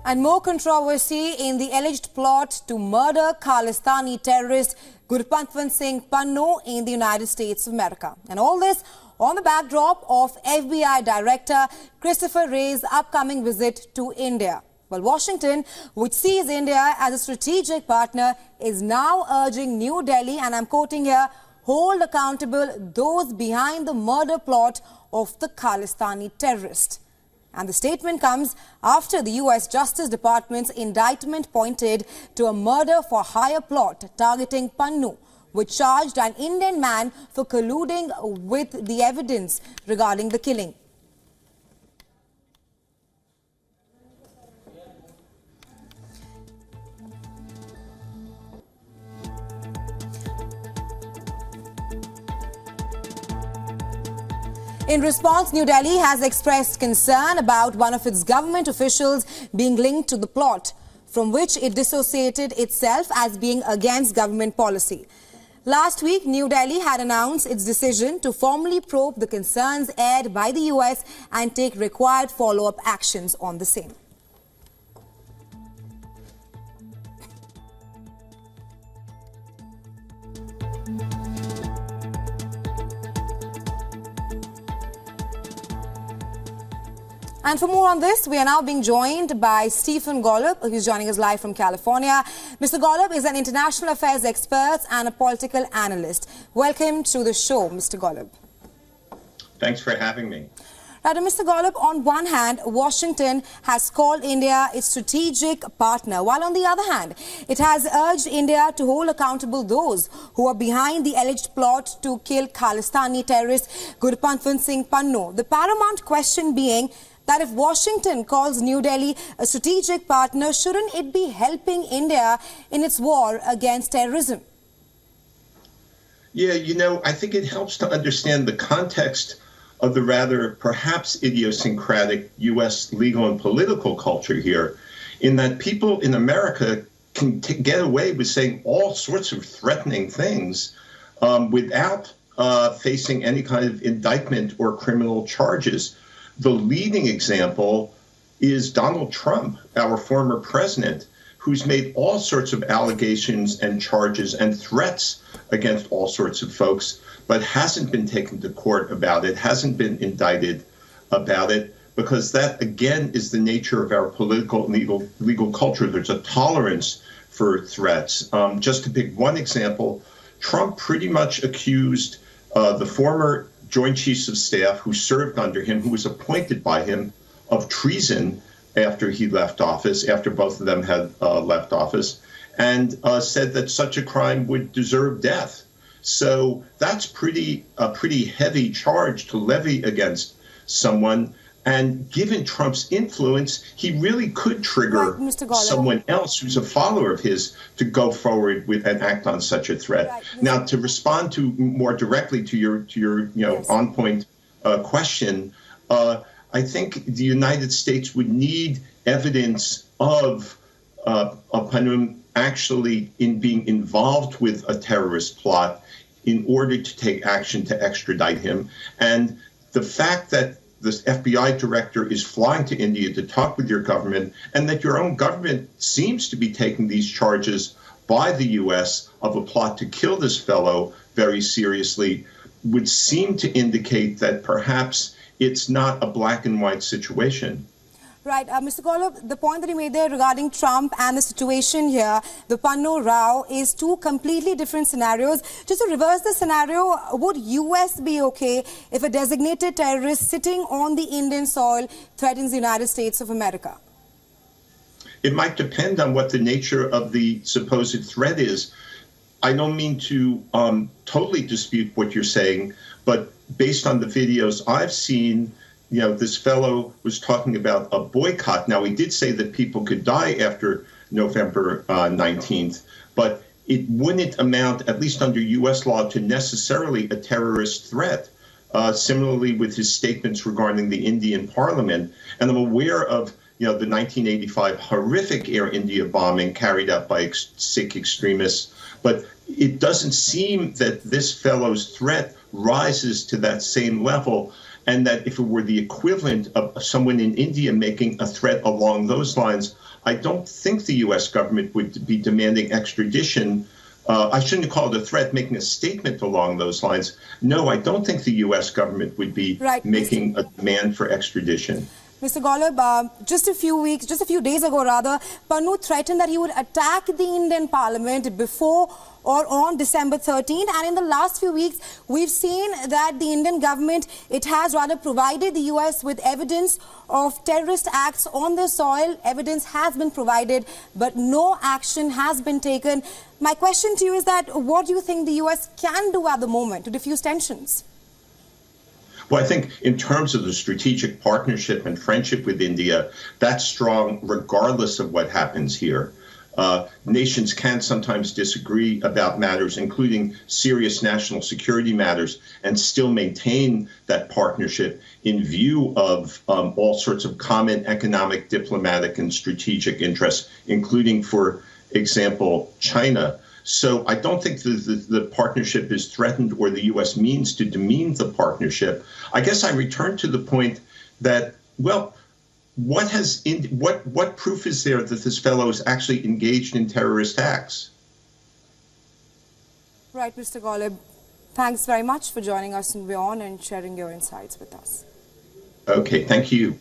And more controversy in the alleged plot to murder Khalistani terrorist Gurpatwant Singh Pannun in the United States of America. And all this on the backdrop of FBI Director Christopher Wray's upcoming visit to India. Well, Washington, which sees India as a strategic partner, is now urging New Delhi, and I'm quoting here, hold accountable those behind the murder plot of the Khalistani terrorist. And the statement comes after the U.S. Justice Department's indictment pointed to a murder-for-hire plot targeting Pannun, which charged an Indian man for colluding with the evidence regarding the killing. In response, New Delhi has expressed concern about one of its government officials being linked to the plot, from which it dissociated itself as being against government policy. Last week, New Delhi had announced its decision to formally probe the concerns aired by the US and take required follow-up actions on the same. And for more on this, we are now being joined by Stephen Golub, who's joining us live from California. Mr. Golub is an international affairs expert and a political analyst. Welcome to the show, Mr. Golub. Thanks for having me. Right, Mr. Golub, on one hand, Washington has called India its strategic partner, while on the other hand, it has urged India to hold accountable those who are behind the alleged plot to kill Khalistani terrorist Gurpatwant Singh Pannun. The paramount question being that if Washington calls New Delhi a strategic partner, shouldn't it be helping India in its war against terrorism? Yeah, I think it helps to understand the context of the rather perhaps idiosyncratic U.S. legal and political culture here, in that people in America can get away with saying all sorts of threatening things without facing any kind of indictment or criminal charges. The leading example is Donald Trump, our former president, who's made all sorts of allegations and charges and threats against all sorts of folks, but hasn't been taken to court about it, hasn't been indicted about it, because that, again, is the nature of our political and legal culture. There's a tolerance for threats. Just to pick one example, Trump pretty much accused the former Joint Chiefs of Staff who served under him, who was appointed by him, of treason after he left office, after both of them had left office, and said that such a crime would deserve death. So that's a pretty heavy charge to levy against someone. And given Trump's influence, he really could trigger someone else who's a follower of his to go forward with and act on such a threat. Now, to respond to more directly to your yes, on-point question, I think the United States would need evidence of Pannun actually in being involved with a terrorist plot in order to take action to extradite him. And the fact that this FBI director is flying to India to talk with your government, and that your own government seems to be taking these charges by the U.S. of a plot to kill this fellow very seriously, would seem to indicate that perhaps it's not a black and white situation. Right. Mr. Golub, the point that you made there regarding Trump and the situation here, the Pannun row, is two completely different scenarios. Just to reverse the scenario, would U.S. be okay if a designated terrorist sitting on the Indian soil threatens the United States of America? It might depend on what the nature of the supposed threat is. I don't mean to totally dispute what you're saying, but based on the videos I've seen, this fellow was talking about a boycott. Now, he did say that people could die after November 19th, but it wouldn't amount, at least under U.S. law, to necessarily a terrorist threat. Similarly, with his statements regarding the Indian parliament. And I'm aware of, the 1985 horrific Air India bombing carried out by Sikh extremists. But it doesn't seem that this fellow's threat rises to that same level. and that if it were the equivalent of someone in India making a threat along those lines, I don't think the U.S. government would be demanding extradition. I shouldn't call it a threat, making a statement along those lines. No, I don't think the U.S. government would be making a demand for extradition. Mr. Golub, just a few days ago, Pannu threatened that he would attack the Indian Parliament before or on December 13th. And in the last few weeks, we've seen that the Indian government, it has rather provided the US with evidence of terrorist acts on their soil. Evidence has been provided, but no action has been taken. My question to you is that what do you think the US can do at the moment to diffuse tensions? Well, I think in terms of the strategic partnership and friendship with India, that's strong regardless of what happens here. Nations can sometimes disagree about matters, including serious national security matters, and still maintain that partnership in view of all sorts of common economic, diplomatic, and strategic interests, including, for example, China. So I don't think the partnership is threatened or the U.S. means to demean the partnership. I guess I return to the point that, well, what proof is there that this fellow is actually engaged in terrorist acts? Right, Mr. Golub. Thanks very much for joining us in WION and sharing your insights with us. Okay, thank you.